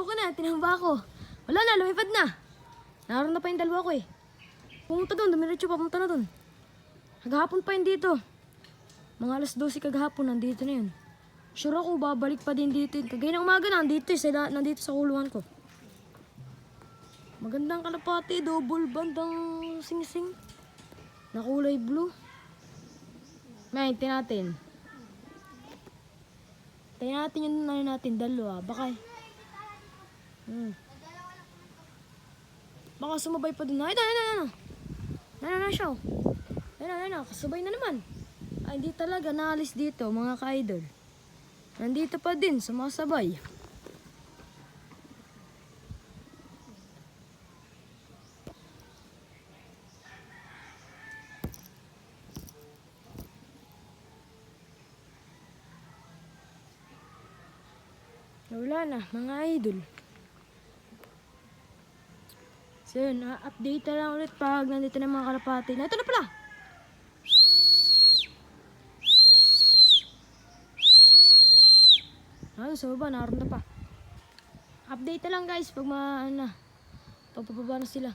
ka na, tinamba ako. Wala na, lumipad na. Naroon na pa yung dalawa ko eh. Pumunta doon, dumiretso pa, pumunta na doon. Kagahapon pa yun dito. Mga alas 12 kagahapon, nandito na yun. Sure ako, babalik pa din dito. Kagaya ng umaga, nandito sa kulungan ko. Magandang kalapati, double bandang sing-sing. Na kulay blue. May, natin. Tayo natin yung natin, dalawa. Baka baka sumabay pa din. Ay, na siya. Ayun na, kasabay na naman. Ay, hindi talaga naalis dito, mga ka-idol. Nandito pa din, sumasabay. Wala na, mga idol. So yun, update na lang ulit pag nandito na mga kalapati. Na, ito na pala! Sa baba, naroon na pa. Update na lang guys pag pagpapaba na sila.